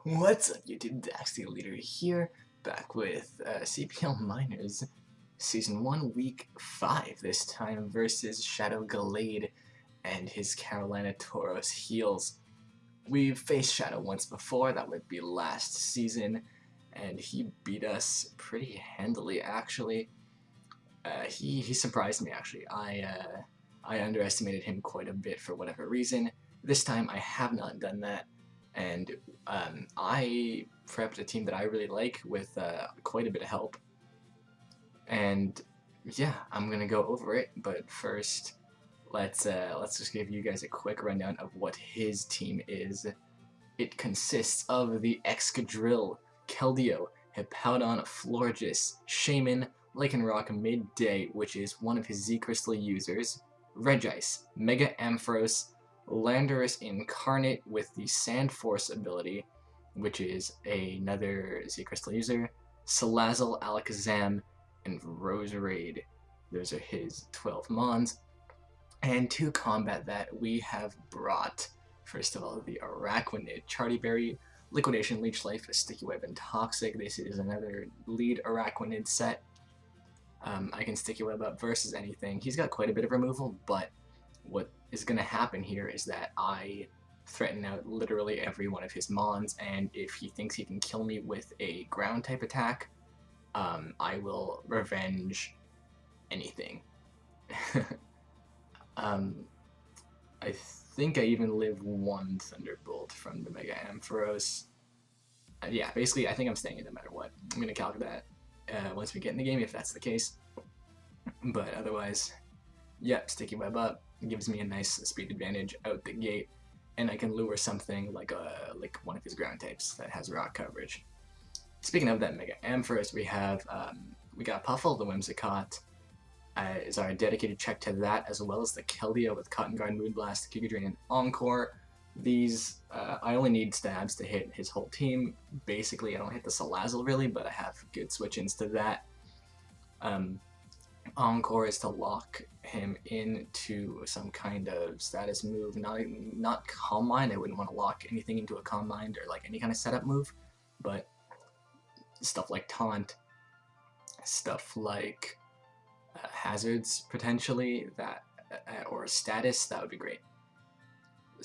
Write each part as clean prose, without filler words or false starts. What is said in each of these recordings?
What's up, YouTube? Dax the Leader here, back with CPL Miners, Season 1, Week 5, this time versus Shadow Glade and his Carolina Tauros heels. We've faced Shadow once before, that would be last season, and he beat us pretty handily, actually. He surprised me, actually. I underestimated him quite a bit for whatever reason. This time I have not done that, and I prepped a team that I really like with quite a bit of help. And yeah, I'm gonna go over it, but first let's just give you guys a quick rundown of what his team is. It consists of the Excadrill, Keldeo, Hippowdon, Florges, Shaman, Lycanroc Midday, which is one of his Z Crystal users, Regice, Mega Ampharos, Landorus Incarnate with the Sand Force ability, which is another Z Crystal user, Salazzle, Alakazam, and Roserade. Those are his 12 Mons. And to combat that, we have brought, first of all, the Araquanid, Chartyberry, Liquidation, Leech Life, Sticky Web, and Toxic. This is another lead Araquanid set. I can Sticky Web up versus anything. He's got quite a bit of removal, but what is going to happen here is that I threaten out literally every one of his Mons, and if he thinks he can kill me with a ground type attack, I will revenge anything. I think I even live one Thunderbolt from the Mega Ampharos. Yeah, basically I think I'm staying in no matter what. I'm going to calculate that once we get in the game if that's the case. But otherwise, yep, Sticky Web up gives me a nice speed advantage out the gate, and I can lure something like one of his ground types that has rock coverage. Speaking of that Mega Ampharos, we got Puffle, the Whimsicott, is our dedicated check to that, as well as the Keldeo with Cotton Guard, Moonblast, Giga and Encore. These, I only need stabs to hit his whole team. Basically, I don't hit the Salazzle really, but I have good switch-ins to that. Encore is to lock him into some kind of status move, not Calm Mind. I wouldn't want to lock anything into a Calm Mind or like any kind of setup move, but stuff like Taunt, stuff like hazards potentially, that or status, that would be great. Our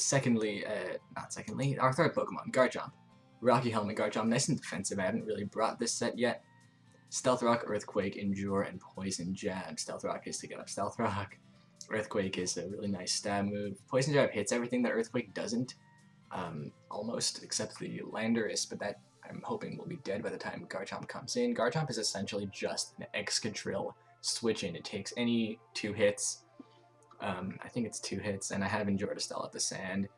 third Pokemon, Garchomp. Rocky Helmet Garchomp, nice and defensive. I haven't really brought this set yet. Stealth Rock, Earthquake, Endure, and Poison Jab. Stealth Rock is to get up Stealth Rock. Earthquake is a really nice stab move. Poison Jab hits everything that Earthquake doesn't, almost, except the Landorus, but that I'm hoping will be dead by the time Garchomp comes in. Garchomp is essentially just an Excadrill switch in. It takes any 2 hits. I think it's 2 hits, and I have Endure to stall out the sand.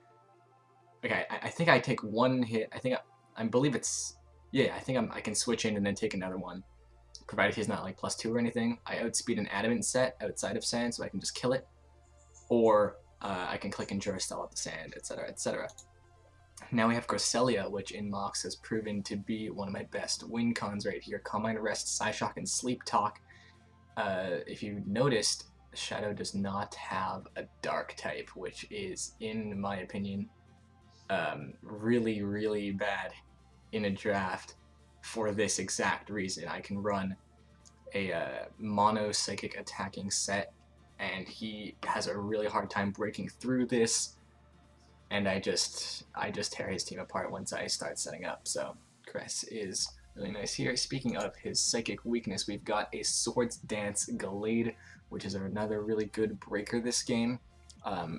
Okay, I think I take 1 hit. I believe it's, yeah, I think I can switch in and then take another one, provided he's not like +2 or anything. I outspeed an Adamant set outside of sand, so I can just kill it, or I can click Endure, stall out the sand, etc., etc. Now we have Cresselia, which in mocks has proven to be one of my best win cons right here. Calm Mind, Rest, Psyshock, and Sleep Talk. If you noticed, Shadow does not have a Dark type, which is, in my opinion, really, really bad in a draft for this exact reason. I can run a mono psychic attacking set, and he has a really hard time breaking through this, and I just tear his team apart once I start setting up. So Cress is really nice here. Speaking of his psychic weakness, we've got a Swords Dance Glade, which is another really good breaker this game.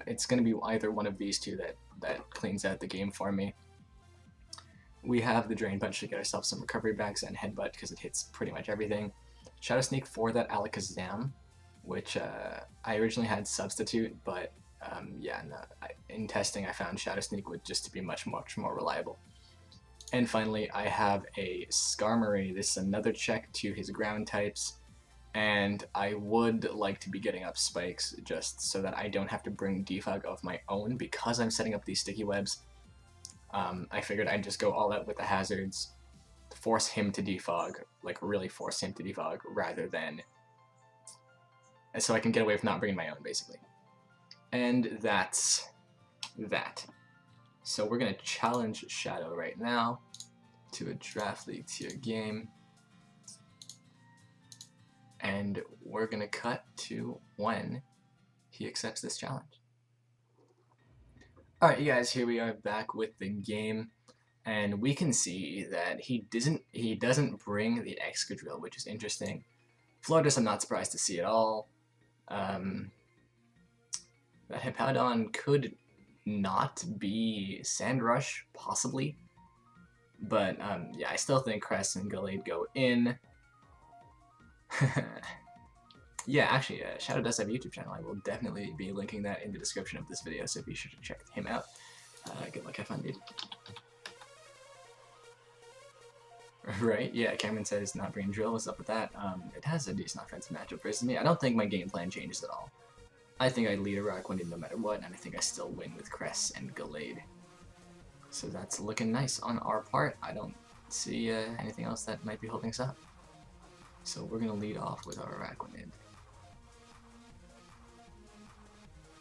It's going to be either one of these two that cleans out the game for me. We have the Drain Punch to get ourselves some recovery bags, and Headbutt because it hits pretty much everything. Shadow Sneak for that Alakazam, which I originally had Substitute, but yeah, no, in testing I found Shadow Sneak would just be much more reliable. And finally, I have a Skarmory. This is another check to his ground types, and I would like to be getting up Spikes just so that I don't have to bring Defog of my own because I'm setting up these Sticky Webs. I figured I'd just go all out with the hazards, force him to defog, like really force him to defog, rather than, so I can get away with not bringing my own, basically. And that's that. So we're gonna challenge Shadow right now to a draft league tier game, and we're gonna cut to when he accepts this challenge. Alright, you guys, here we are back with the game, and we can see that he doesn't bring the Excadrill, which is interesting. Florges, I'm not surprised to see at all. That Hippowdon could not be Sandrush, possibly. But, yeah, I still think Crest and Gallade go in. Yeah, actually, Shadow does have a YouTube channel. I will definitely be linking that in the description of this video, so be sure to check him out. Good luck, have fun, dude. Right, yeah, Cameron says not bringing Drill. What's up with that? It has a decent offensive matchup versus me. I don't think my game plan changes at all. I think I lead a Araquanid no matter what, and I think I still win with Cress and Gallade. So that's looking nice on our part. I don't see anything else that might be holding us up. So we're going to lead off with our Araquanid.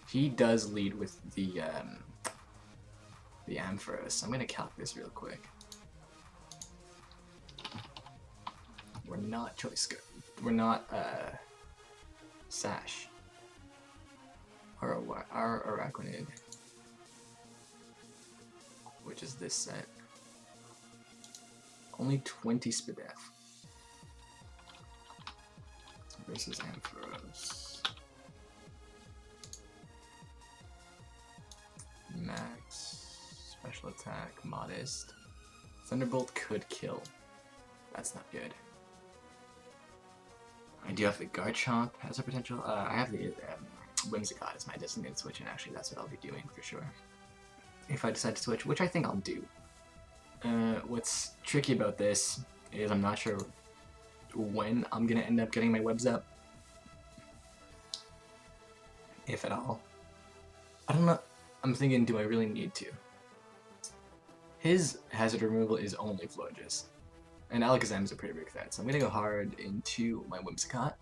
He does lead with the Ampharos. I'm going to calc this real quick. We're not we're not Sash. Our Araquanid, which is this set, only 20 Spadef versus Ampharos. Max, special attack, modest. Thunderbolt could kill. That's not good. I do have the Garchomp, has a potential. I have the Whimsicott as my designated switch, and actually that's what I'll be doing for sure. If I decide to switch, which I think I'll do. What's tricky about this is I'm not sure when I'm going to end up getting my webs up. If at all. I don't know. I'm thinking, do I really need to? His hazard removal is only Florges. And Alakazam is a pretty big threat, so I'm going to go hard into my Whimsicott.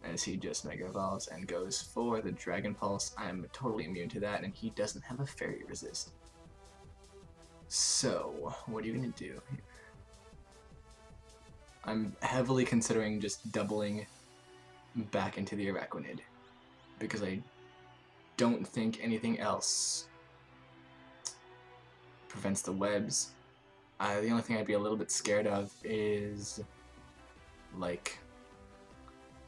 As he just Mega Evolves and goes for the Dragon Pulse. I'm totally immune to that, and he doesn't have a Fairy Resist. So, what are you going to do here? I'm heavily considering just doubling back into the Araquanid, because I don't think anything else prevents the webs. The only thing I'd be a little bit scared of is, like,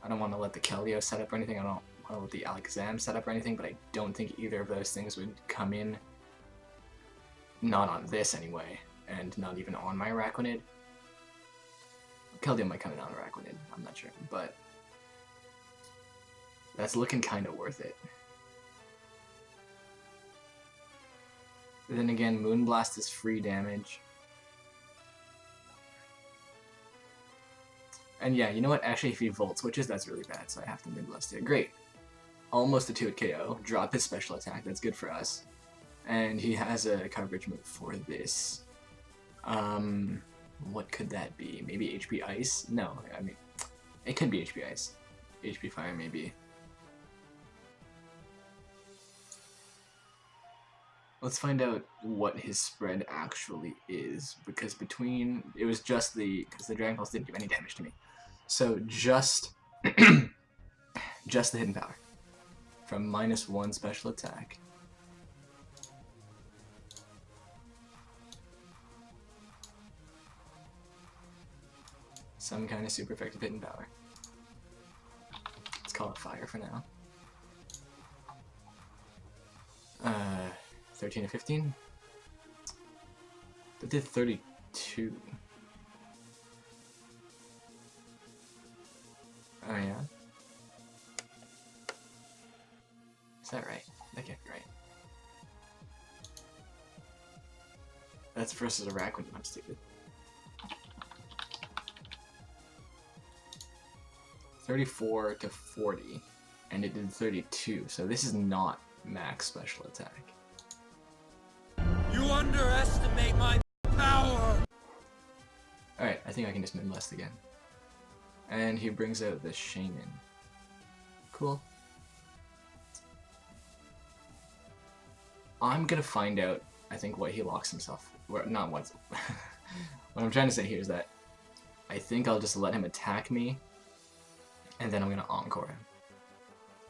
I don't want to let the Keldeo set up or anything, I don't want to let the Alakazam set up or anything, but I don't think either of those things would come in. Not on this anyway, and not even on my Araquanid. Keldeo might come in on Araquanid, I'm not sure, but that's looking kind of worth it. Then again, Moonblast is free damage. And yeah, you know what? Actually, if he Volt Switches, that's really bad, so I have to Moonblast it. Great. Almost a 2-hit KO. Drop his special attack, that's good for us. And he has a coverage move for this. What could that be? Maybe HP Ice? No, I mean, it could be HP Ice. HP Fire, maybe. Let's find out what his spread actually is, because it was just because the Dragon Pulse didn't do any damage to me. So just just the hidden power from -1 special attack. Some kind of super effective hidden power. Let's call it fire for now. 13 to 15? That did 32. Oh yeah? Is that right? That can't be right. That's versus Araquanid, I'm stupid. 34 to 40, and it did 32, so this is not max special attack. You underestimate my power! Alright, I think I can just Moonblast again. And he brings out the Shaman. Cool. I'm gonna find out I think what he locks himself, or not what. What I'm trying to say here is that I think I'll just let him attack me, and then I'm gonna encore him.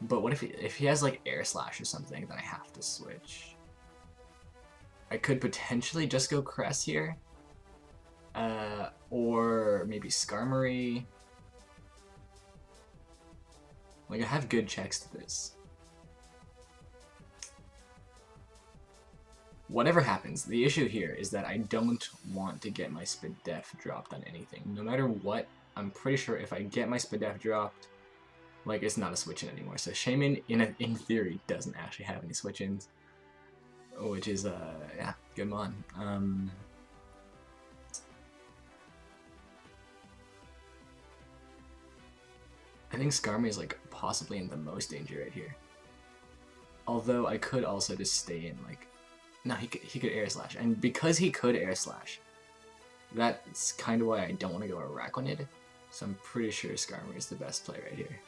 But what if he has like air slash or something? Then I have to switch. I could potentially just go Cress here, or maybe Skarmory. Like, I have good checks to this. Whatever happens, the issue here is that I don't want to get my Spadef dropped on anything. No matter what, I'm pretty sure if I get my Spadef dropped, like, it's not a switch-in anymore. So Shaman, in theory, doesn't actually have any switch-ins, which is, yeah, good mon. I think Skarmory is, like, possibly in the most danger right here. Although I could also just stay in, like... No, he could Air Slash. And because he could Air Slash, that's kind of why I don't want to go Araquanid. So I'm pretty sure Skarmory is the best play right here.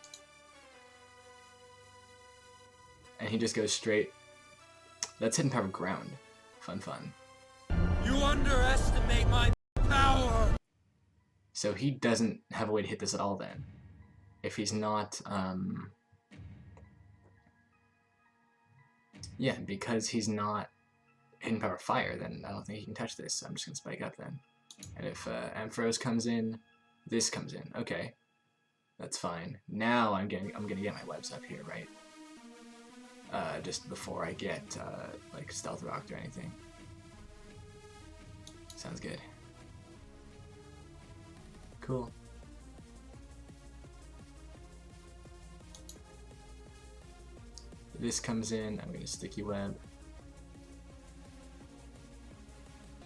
And he just goes straight... That's Hidden Power Ground. Fun, fun. You underestimate my power! So he doesn't have a way to hit this at all then. If he's not, yeah, because he's not Hidden Power Fire, then I don't think he can touch this, so I'm just gonna Spike Up then. And if Ampharos comes in, this comes in. Okay, that's fine. Now I'm gonna get my webs up here, right? Just before I get like Stealth Rocked or anything. Sounds good. Cool. This comes in, I'm gonna Sticky Web.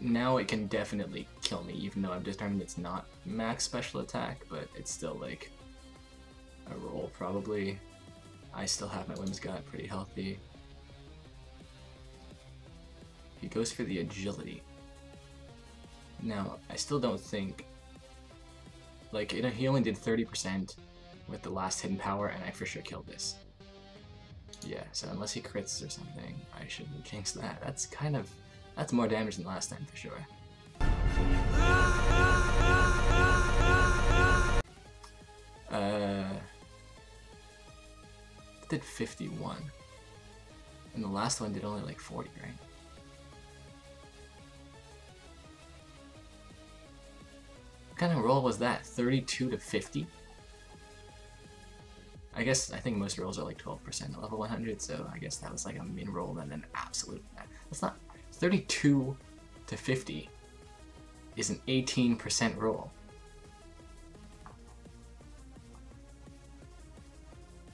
Now it can definitely kill me, even though I've determined it's not max special attack, but it's still like a roll probably. I still have my Whimsicott pretty healthy. He goes for the agility. Now, I still don't think, like, he only did 30% with the last hidden power, and I for sure killed this. Yeah, so unless he crits or something, I shouldn't jinx that. That's more damage than last time for sure. It did 51. And the last one did only like 40, right? What kind of roll was that? 32 to 50? I think most rolls are like 12% at level 100, so I guess that was like a min roll and an absolute... That's not... 32 to 50 is an 18% roll.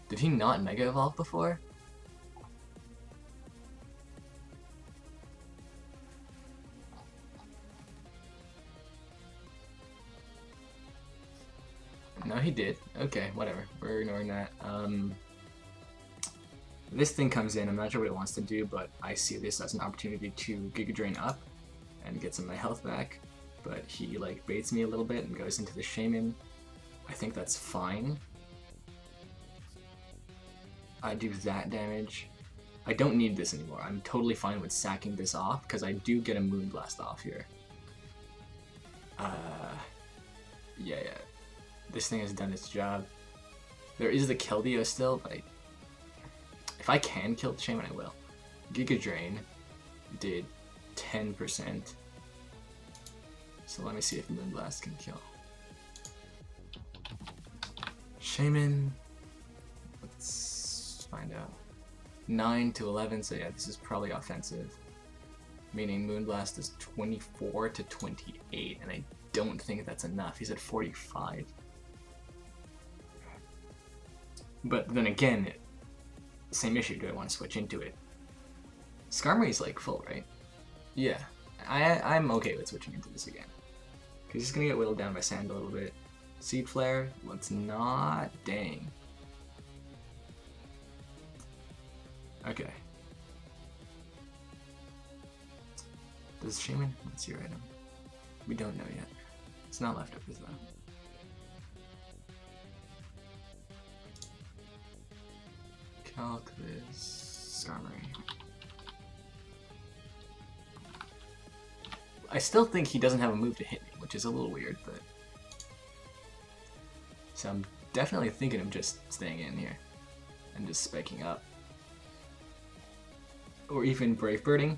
Did he not Mega Evolve before? No, he did. Okay, whatever. We're ignoring that. This thing comes in. I'm not sure what it wants to do, but I see this as an opportunity to Giga Drain up and get some of my health back. But he like baits me a little bit and goes into the Shaman. I think that's fine. I do that damage. I don't need this anymore. I'm totally fine with sacking this off because I do get a Moonblast off here. Yeah. This thing has done its job. There is the Keldeo still, but if I can kill the Shaman, I will. Giga Drain did 10%. So let me see if Moonblast can kill. Shaman, let's find out. 9 to 11, so yeah, this is probably offensive. Meaning Moonblast is 24 to 28, and I don't think that's enough. He's at 45. But then again, same issue, do I want to switch into it? Skarmory's like full, right? Yeah, I'm okay with switching into this again. Because he's going to get whittled down by sand a little bit. Seed Flare, let's not, dang. Okay. Does Shaman, let's see your item. We don't know yet. It's not leftovers though. Calc this Skarmory. I still think he doesn't have a move to hit me, which is a little weird, but... So I'm definitely thinking of just staying in here and just spiking up. Or even Brave Birding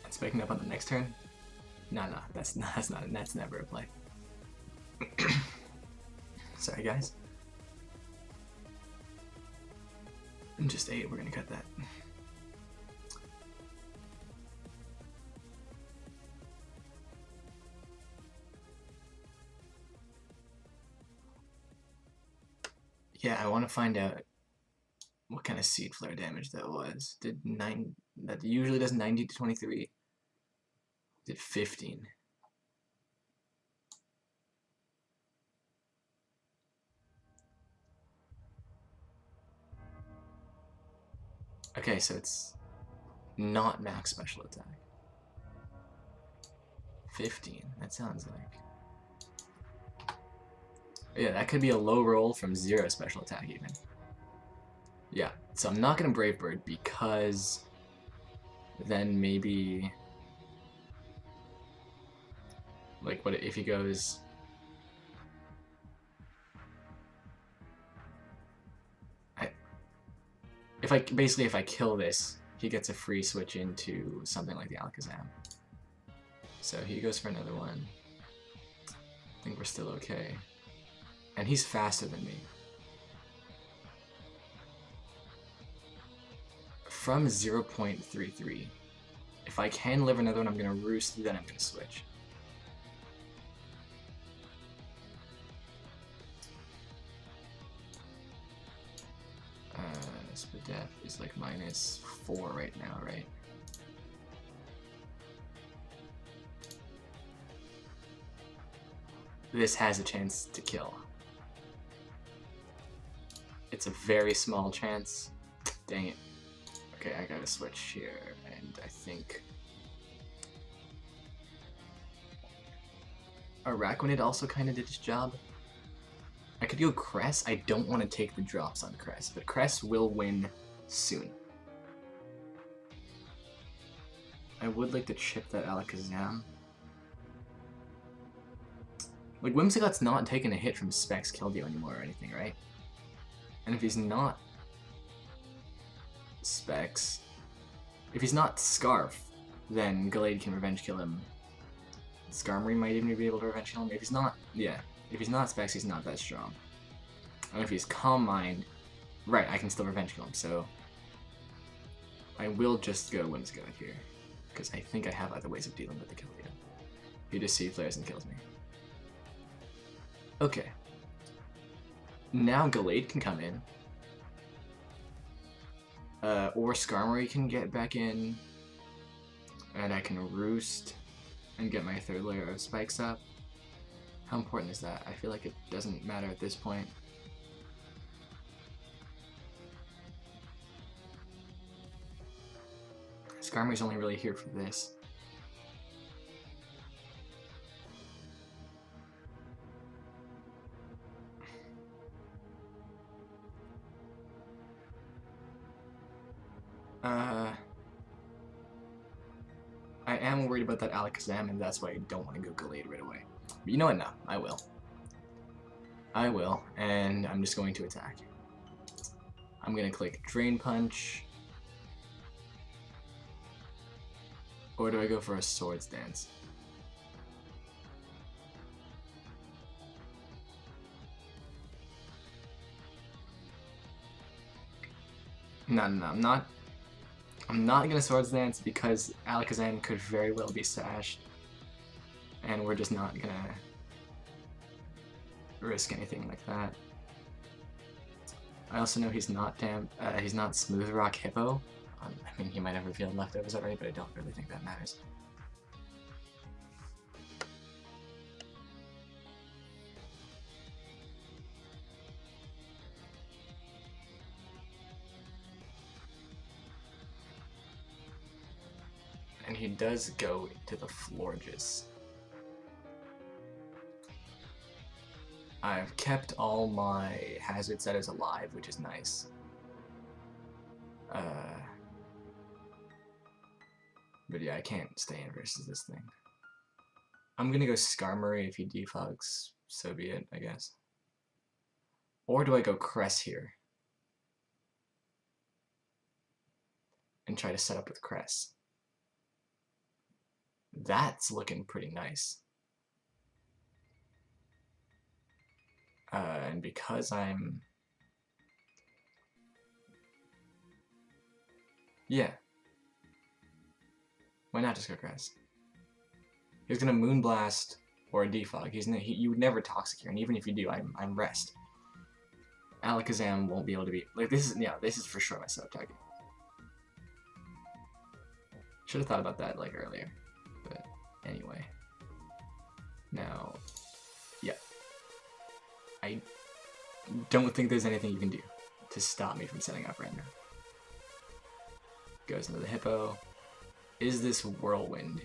and spiking up on the next turn. No, that's never a play. Sorry, guys. And just 8, we're gonna cut that. Yeah, I want to find out what kind of seed flare damage that was. That usually does 90 to 23. Did 15. Okay, so it's not max special attack. 15. That sounds like... Yeah, that could be a low roll from 0 special attack even. Yeah, so I'm not gonna Brave Bird because then maybe... Like, what if he goes... If I kill this, he gets a free switch into something like the Alakazam. So he goes for another one. I think we're still okay. And he's faster than me. From 0.33. If I can live another one, I'm gonna Roost, then I'm gonna switch. Spadef is like -4 right now, right? This has a chance to kill. It's a very small chance. Dang it. Okay, I gotta switch here, and I think... Araquanid also kind of did its job. I could go Cress. I don't want to take the drops on Cress, but Cress will win soon. I would like to chip that Alakazam. Like, Whimsicott's not taking a hit from Specs Keldeo anymore or anything, right? And if he's not Specs, if he's not Scarf, then Gallade can revenge kill him. Skarmory might even be able to revenge kill him. If he's not, yeah. If he's not Specs, he's not that strong. And if he's Calm Mind, right, I can still revenge kill him, so I will just go Whimsicott here, because I think I have other ways of dealing with the Keldeo. He just Seed Flares and kills me. Okay. Now Gallade can come in. Or Skarmory can get back in. And I can Roost and get my 3rd layer of spikes up. How important is that? I feel like it doesn't matter at this point. Skarmory's only really here for this. I am worried about that Alakazam, and that's why I don't want to go Gallade right away. But you know what? No, I will. I will, and I'm just going to attack. I'm going to click Drain Punch. Or do I go for a Swords Dance? No, I'm not gonna Swords Dance because Alakazam could very well be sashed, and we're just not gonna risk anything like that. I also know he's not Smooth Rock Hippo. I mean, he might have revealed leftovers already, but I don't really think that matters. And he does go to the Florges. I've kept all my hazard setters alive, which is nice. But yeah, I can't stay in versus this thing. I'm gonna go Skarmory. If he defogs, so be it, I guess. Or do I go Cress here? And try to set up with Cress. That's looking pretty nice. And because I'm... Yeah. Why not just go Cress? He's gonna Moonblast or a Defog. You would never Toxic here, and even if you do, I'm Rest. Alakazam won't be able to be like this is for sure my setup target. Should have thought about that like earlier, but anyway. Now, yeah, I don't think there's anything you can do to stop me from setting up right now. Goes into the Hippo. Is this Whirlwind?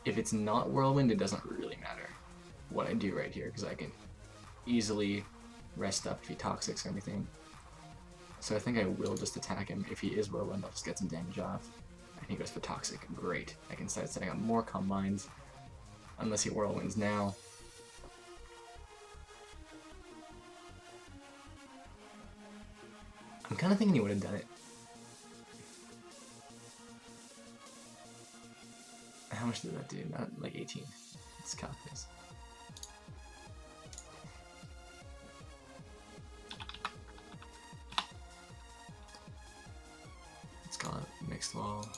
If it's not Whirlwind, it doesn't really matter what I do right here, because I can easily rest up if he Toxics or anything. So I think I will just attack him. If he is Whirlwind, I'll just get some damage off. And he goes for Toxic. Great. I can start setting up more Calm Minds. Unless he Whirlwinds now. I'm kind of thinking he would have done it. How much did that do? Not like 18. Let's count this. Let's call it Mixed Wall.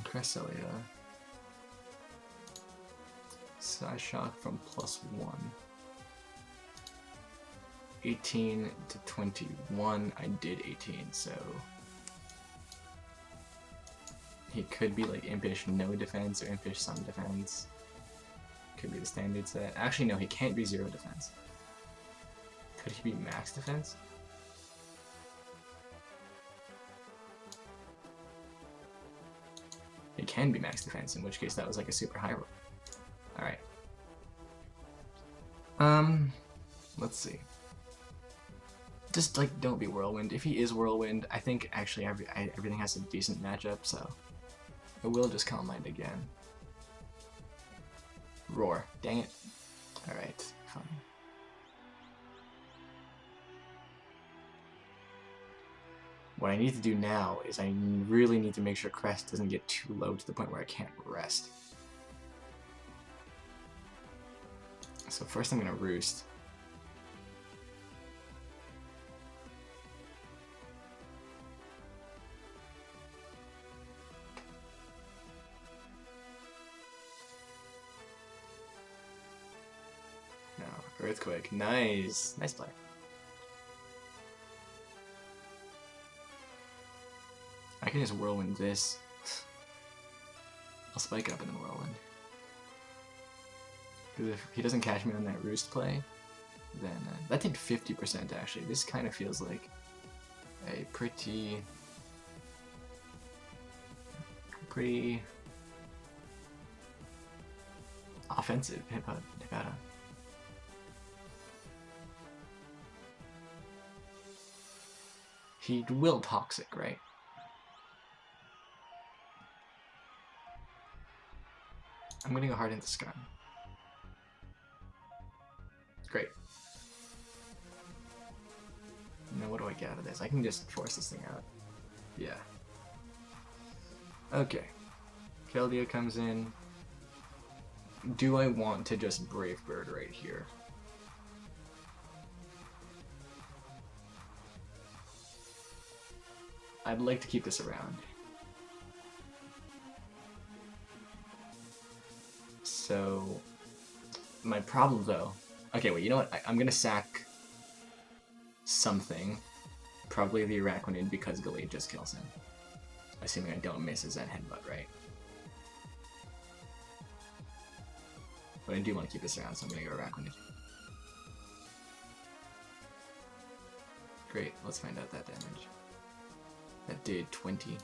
Cresselia. Psyshock from +1. 18 to 21. I did 18, so he could be like Impish no defense or Impish some defense. Could be the standard set. Actually, no, he can't be 0 defense. Could he be max defense? He can be max defense, in which case that was like a super high roll. Alright. Let's see. Just like don't be Whirlwind. If he is Whirlwind, I think actually everything has a decent matchup, so I will just Calm Mind again. Roar. Dang it. Alright, fine. What I need to do now is I really need to make sure Crest doesn't get too low to the point where I can't rest. So first I'm gonna Roost. Earthquake. Nice. Nice play. I can just Whirlwind this. I'll Spike up and then Whirlwind. Because if he doesn't catch me on that Roost play, then that did 50% actually. This kind of feels like a pretty offensive Hippo. He will Toxic, right? I'm gonna go hard into Sky. Great. Now what do I get out of this? I can just force this thing out. Yeah. Okay. Keldeo comes in. Do I want to just Brave Bird right here? I'd like to keep this around. So, my problem though... Okay, wait, you know what? I'm gonna sack something. Probably the Araquanid because Gallade just kills him. Assuming I don't miss his Zen Headbutt, right? But I do want to keep this around, so I'm gonna go Araquanid. Great, let's find out that damage. That did 20.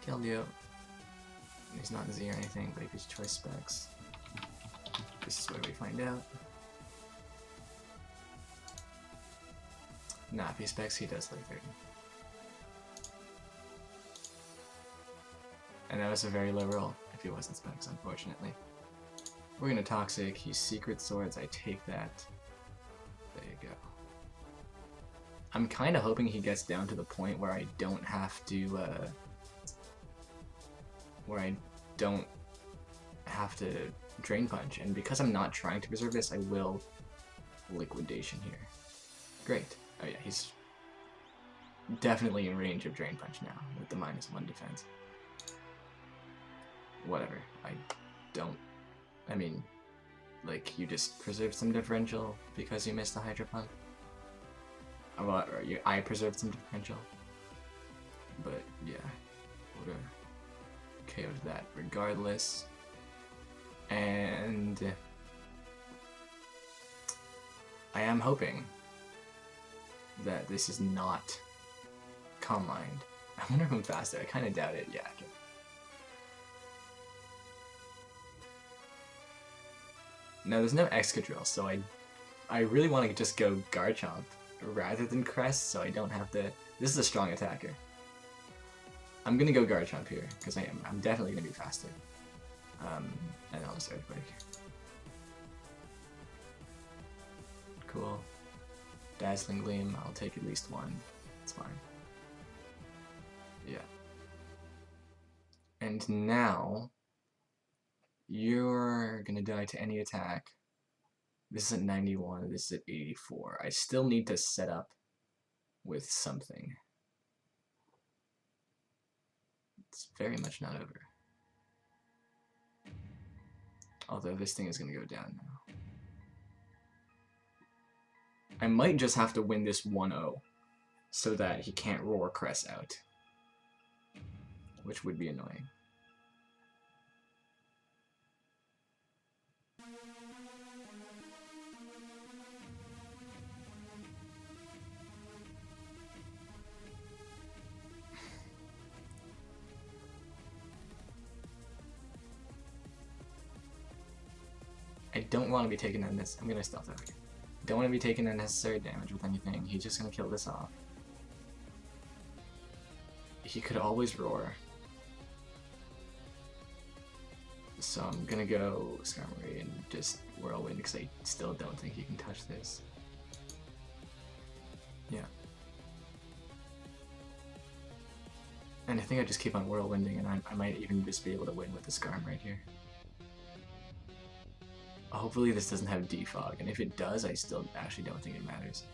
Keldeo. He's not Z or anything, but he gets choice specs. This is where we find out. Nah, if he specs, he does like 30. And that was a very low roll, if he wasn't specs, unfortunately. We're gonna Toxic, he's Secret Swords, I take that. There you go. I'm kinda hoping he gets down to the point where I don't have to, Drain Punch, and because I'm not trying to preserve this, I will Liquidation here. Great. Oh yeah, he's definitely in range of Drain Punch now, with the -1 defense. Whatever. I mean, like, you just preserved some differential because you missed the Hydro Pump. I preserved some differential. But, yeah. Would've KO'd that regardless. And I am hoping that this is not Calm Mind. I wonder if I'm faster. I kind of doubt it. Yeah, okay. Now, there's no Excadrill, so I really want to just go Garchomp rather than Crest, so I don't have to... This is a strong attacker. I'm going to go Garchomp here, because I'm definitely going to be faster. And I'll just Earthquake. Cool. Dazzling Gleam, I'll take at least one. It's fine. Yeah. And now... You're gonna die to any attack. This is at 91, this is at 84. I still need to set up with something. It's very much not over. Although this thing is gonna go down now. I might just have to win this 1-0 so that he can't roar Crest out. Which would be annoying. I don't want to be taking I'm gonna Stealth Attack. Don't want to be taking unnecessary damage with anything. He's just gonna kill this off. He could always roar. So I'm gonna go Skarmory and just Whirlwind because I still don't think he can touch this. Yeah. And I think I just keep on Whirlwinding and I might even just be able to win with the Skarm right here. Hopefully this doesn't have Defog, and if it does, I still actually don't think it matters.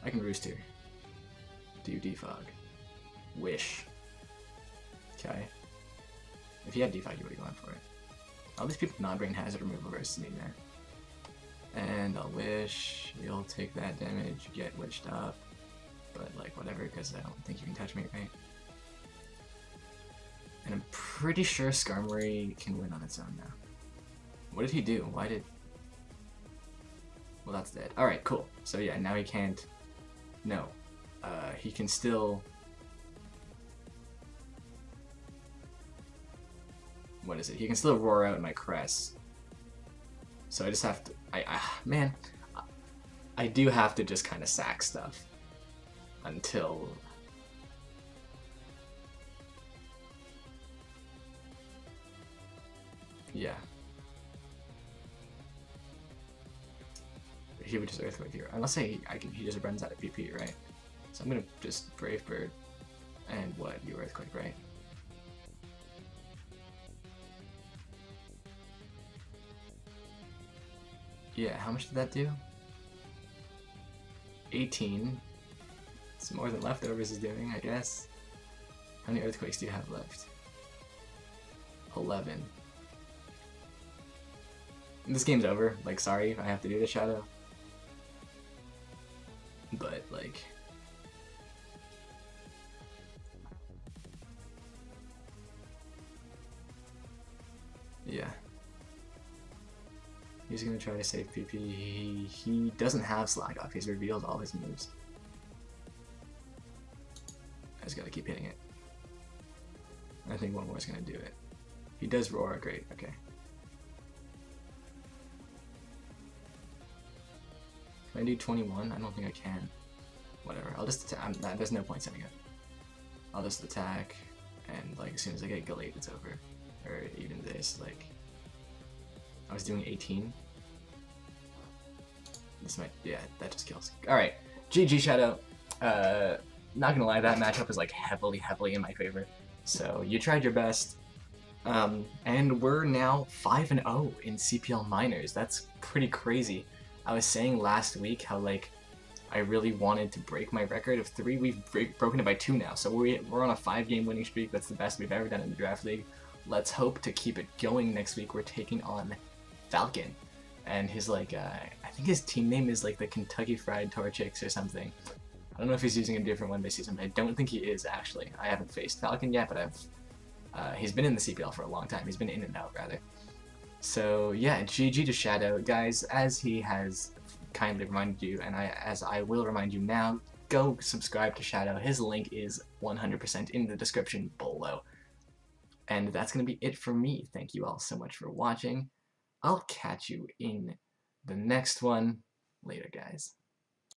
I can Roost here. Do Defog. Wish. Okay. If he had Defog, he would have gone for it. All these people non-brain hazard removal versus me there. And I'll Wish. You'll take that damage, get wished up. But, like, whatever, because I don't think you can touch me, right? And I'm pretty sure Skarmory can win on its own now. What did he do? Why did... Well, that's dead. Alright, cool. So yeah, now he can't... No. He can still... What is it? He can still roar out my Crest. So I just have to... Man, I do have to just kind of sack stuff. Until... Yeah. He would just Earthquake here. Unless he just runs out of PP, right? So I'm gonna just Brave Bird and what? You Earthquake, right? Yeah, how much did that do? 18. It's more than Leftovers is doing, I guess. How many Earthquakes do you have left? 11. This game's over. Like, sorry, I have to do the Shadow. But, like... Yeah. He's gonna try to save PP. He doesn't have Slack Off. He's revealed all his moves. I just gotta keep hitting it. I think one more is gonna do it. He does Roar. Great. Okay. Can I do 21? I don't think I can. Whatever. I'll just attack. There's no point sending it. I'll just attack, and like as soon as I get Gallade, it's over. Or even this, like I was doing 18. This might, yeah, that just kills. All right, GG Shadow. Not gonna lie, that matchup is like heavily in my favor. So you tried your best. And we're now 5-0 in CPL Minors. That's pretty crazy. I was saying last week how like I really wanted to break my record of 3. We've broken it by 2 now, so we're on a 5-game winning streak. That's the best we've ever done in the Draft League. Let's hope to keep it going next week. We're taking on Falcon, and his like I think his team name is like the Kentucky Fried Torchics or something. I don't know if he's using a different one this season. I don't think he is actually. I haven't faced Falcon yet, but he's been in the CPL for a long time. He's been in and out rather. So yeah, GG to Shadow, guys. As he has kindly reminded you, and as I will remind you now, go subscribe to Shadow. His link is 100% in the description below. And that's going to be it for me. Thank you all so much for watching. I'll catch you in the next one. Later, guys.